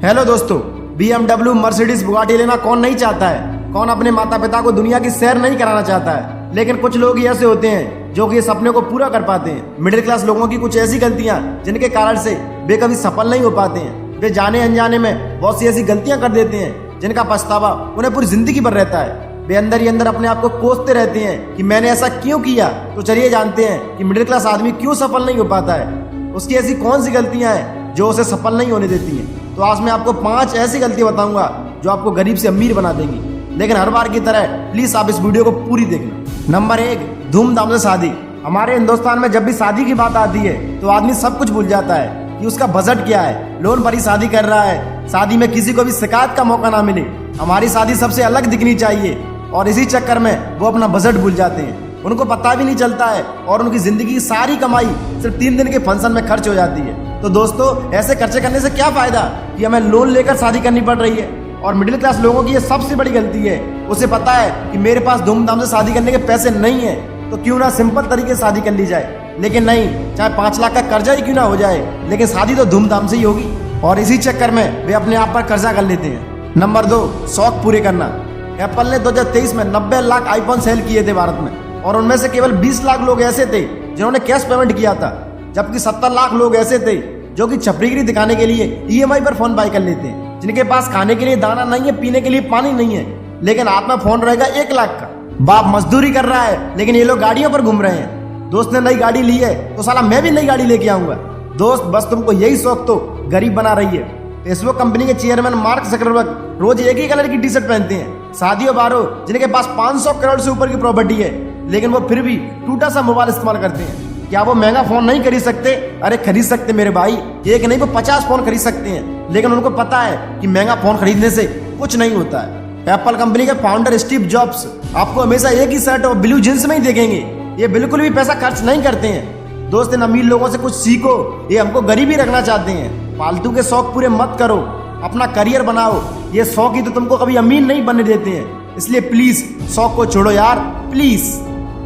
Hello दोस्तों, BMW, Mercedes, Bugatti लेना कौन नहीं चाहता है। कौन अपने माता पिता को दुनिया की सैर नहीं कराना चाहता है। लेकिन कुछ लोग ही ऐसे होते हैं जो कि इस सपने को पूरा कर पाते हैं। मिडिल क्लास लोगों की कुछ ऐसी गलतियां जिनके कारण से वे कभी सफल नहीं हो पाते हैं। वे जाने अनजाने में बहुत सी ऐसी गलतियां कर देते हैं जिनका पछतावा उन्हें पूरी जिंदगी भर रहता है। वे अंदर ही अंदर अपने आप को कोसते रहते हैं कि मैंने ऐसा क्यों किया। तो चलिए जानते हैं कि मिडिल क्लास आदमी क्यों सफल नहीं हो पाता है। उसकी ऐसी कौन सी गलतियां हैं जो उसे सफल नहीं होने देती हैं। तो आज मैं आपको 5 ऐसी गलतियां बताऊंगा जो आपको गरीब से अमीर बना देंगी। लेकिन हर बार की तरह प्लीज आप इस वीडियो को पूरी देखना। नंबर 1, धूमधाम से शादी। हमारे हिंदुस्तान में जब भी शादी की बात आती है तो आदमी सब कुछ भूल जाता है कि उसका बजट क्या है। लोन पर ही शादी कर रहा है, शादी में किसी को भी शिकायत का मौका ना मिले। हमारी शादी सबसे अलग दिखनी चाहिए और इसी चक्कर में वो अपना बजट भूल जाते हैं। उनको पता भी नहीं चलता है और उनकी जिंदगी की सारी कमाई सिर्फ 3 दिन के फंक्शन में खर्च हो जाती है। तो दोस्तों, ऐसे खर्चे करने से क्या फायदा कि हमें लोन लेकर शादी करनी पड़ रही है। और मिडिल क्लास लोगों की ये सबसे बड़ी गलती है। उसे पता है कि मेरे पास धूमधाम से शादी करने के पैसे नहीं है, तो क्यों ना सिंपल तरीके से शादी कर ली जाए। लेकिन नहीं, चाहे 5 लाख का कर्जा ही क्यों ना हो जाए, लेकिन शादी तो धूमधाम से ही होगी। और इसी चक्कर में वे अपने आप पर कर्जा कर लेते हैं। नंबर 2, शौक पूरे करना। एप्पल ने 2023 में 90 लाख आईफोन सेल किए थे भारत में, और उनमें से केवल 20 लाख लोग ऐसे थे जिन्होंने कैश पेमेंट किया था, जबकि 70 लाख लोग ऐसे थे जो कि छपरीगिरी दिखाने के लिए EMI पर फोन बाय कर लेते हैं, जिनके पास खाने के लिए दाना नहीं है, पीने के लिए पानी नहीं है, लेकिन हाथ में फोन रहेगा 1 लाख का। बाप मजदूरी कर रहा है लेकिन ये लोग गाड़ियों पर घूम रहे हैं। दोस्त ने नई गाड़ी ली है तो साला मैं भी नई गाड़ी लेके आऊंगा। दोस्त, बस तुमको यही शौक तो गरीब बना रही है। फेसबुक कंपनी के चेयरमैन मार्क जकरबर्ग रोज एक ही कलर की टी शर्ट पहनते हैं। शादियों बारो जिनके पास 500 करोड़ से ऊपर की प्रॉपर्टी है, लेकिन वो फिर भी टूटा सा मोबाइल इस्तेमाल करते हैं। क्या वो महंगा फोन नहीं खरीद सकते? अरे खरीद सकते मेरे भाई, एक नहीं वो 50 फोन खरीद सकते हैं। लेकिन उनको पता है कि महंगा फोन खरीदने से कुछ नहीं होता है। एप्पल कंपनी के फाउंडर स्टीव जॉब्स आपको हमेशा एक ही शर्ट और ब्लू जींस में ही देखेंगे। ये बिल्कुल भी पैसा खर्च नहीं करते हैं। दोस्त, इन अमीर लोगों से कुछ सीखो, ये हमको गरीबी रखना चाहते हैं। फालतू के शौक पूरे मत करो, अपना करियर बनाओ। ये शौक ही तो तुमको कभी अमीर नहीं बनने देते हैं, इसलिए प्लीज शौक को छोड़ो यार, प्लीज।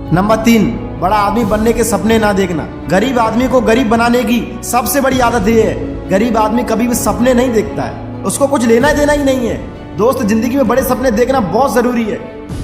नंबर 3, बड़ा आदमी बनने के सपने ना देखना। गरीब आदमी को गरीब बनाने की सबसे बड़ी आदत ये है, गरीब आदमी कभी भी सपने नहीं देखता है, उसको कुछ लेना देना ही नहीं है। दोस्त, जिंदगी में बड़े सपने देखना बहुत जरूरी है।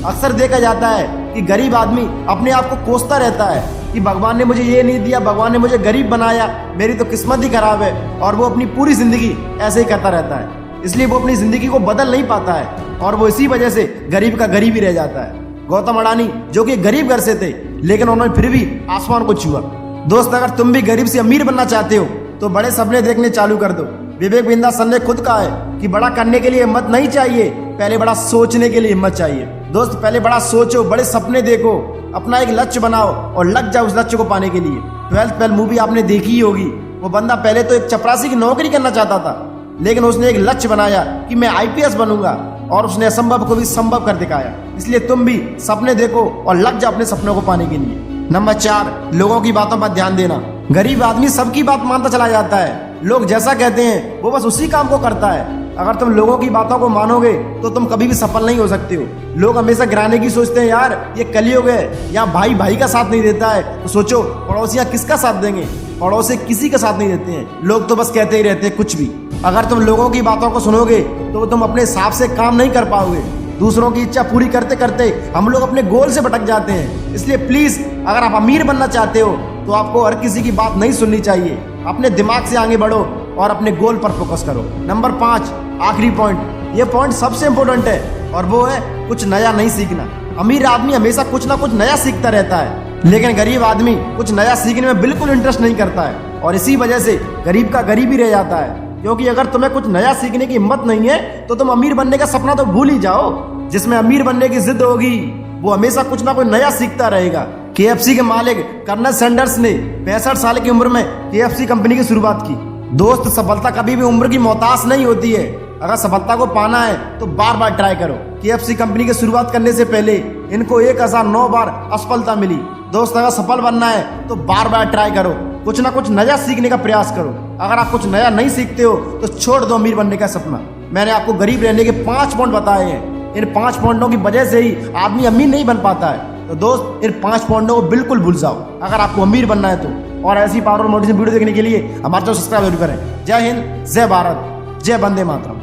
अक्सर देखा जाता है कि गरीब आदमी अपने आप को कोसता रहता है कि भगवान ने मुझे ये नहीं दिया, भगवान ने मुझे गरीब बनाया, मेरी तो किस्मत ही खराब है। और वो अपनी पूरी जिंदगी ऐसे ही करता रहता है, इसलिए वो अपनी जिंदगी को बदल नहीं पाता है और वो इसी वजह से गरीब का गरीब ही रह जाता है। गौतम अडानी जो कि गरीब घर से थे, लेकिन उन्होंने फिर भी आसमान को छुआ। दोस्त, अगर तुम भी गरीब से अमीर बनना चाहते हो तो बड़े सपने देखने चालू कर दो। विवेक बिंदा सर ने खुद कहा है कि बड़ा करने के लिए हिम्मत नहीं चाहिए, पहले बड़ा सोचने के लिए हिम्मत चाहिए। दोस्त, पहले बड़ा सोचो, बड़े सपने देखो, अपना एक लक्ष्य बनाओ और लग जाओ उस लक्ष्य को पाने के लिए। 12th फेल मूवी आपने देखी ही होगी। वो बंदा पहले तो एक चपरासी की नौकरी करना चाहता था, लेकिन उसने एक लक्ष्य बनाया कि मैं IPS बनूंगा, और उसने असंभव को भी संभव कर दिखाया। इसलिए तुम भी सपने देखो और लग जाओ अपने सपनों को पाने के लिए। नंबर 4, लोगों की बातों पर ध्यान देना। गरीब आदमी सबकी बात मानता चला जाता है। लोग जैसा कहते हैं वो बस उसी काम को करता है। अगर तुम लोगों की बातों को मानोगे तो तुम कभी भी सफल नहीं हो सकते हो। लोग हमेशा गिराने की सोचते हैं, यार ये कलयुग है, यहाँ भाई भाई का साथ नहीं देता है, तो सोचो पड़ोसियां किसका साथ देंगे। पड़ोसी किसी का साथ नहीं देते हैं, लोग तो बस कहते ही रहते हैं कुछ भी। अगर तुम लोगों की बातों को सुनोगे तो तुम अपने हिसाब से काम नहीं कर पाओगे। दूसरों की इच्छा पूरी करते करते हम लोग अपने गोल से भटक जाते हैं। इसलिए प्लीज, अगर आप अमीर बनना चाहते हो तो आपको हर किसी की बात नहीं सुननी चाहिए। अपने दिमाग से आगे बढ़ो और अपने गोल पर फोकस करो। नंबर 5, आखिरी पॉइंट, ये पॉइंट सबसे इंपॉर्टेंट है और वो है कुछ नया नहीं सीखना। अमीर आदमी हमेशा कुछ ना कुछ नया सीखता रहता है, लेकिन गरीब आदमी कुछ नया सीखने में बिल्कुल इंटरेस्ट नहीं करता है और इसी वजह से गरीब का गरीब ही रह जाता है। क्योंकि अगर तुम्हें कुछ नया सीखने की हिम्मत नहीं है तो तुम अमीर बनने का सपना तो भूल ही जाओ। जिसमें अमीर बनने की जिद होगी वो हमेशा कुछ ना कुछ नया सीखता रहेगा। KFC के मालिक कर्नल सैंडर्स ने 65 साल की उम्र में KFC कंपनी की शुरुआत की। दोस्त, सफलता कभी भी उम्र की मोहताज नहीं होती है। अगर सफलता को पाना है तो बार बार ट्राई करो। KFC कंपनी की शुरुआत करने से पहले इनको 1009 बार असफलता मिली। दोस्त, अगर सफल बनना है तो बार बार ट्राई करो, कुछ ना कुछ नया सीखने का प्रयास करो। अगर आप कुछ नया नहीं सीखते हो तो छोड़ दो अमीर बनने का सपना। मैंने आपको गरीब रहने के 5 पॉइंट बताए हैं। इन 5 पॉइंटों की वजह से ही आदमी अमीर नहीं बन पाता है। तो दोस्त, इन 5 पॉइंटों को बिल्कुल भूल जाओ अगर आपको अमीर बनना है तो। और ऐसी पावरफुल मोटिवेशन वीडियो देखने के लिए हमारे चैनल सब्सक्राइब जरूर करें। जय हिंद, जय भारत। जय वंदे मातरम।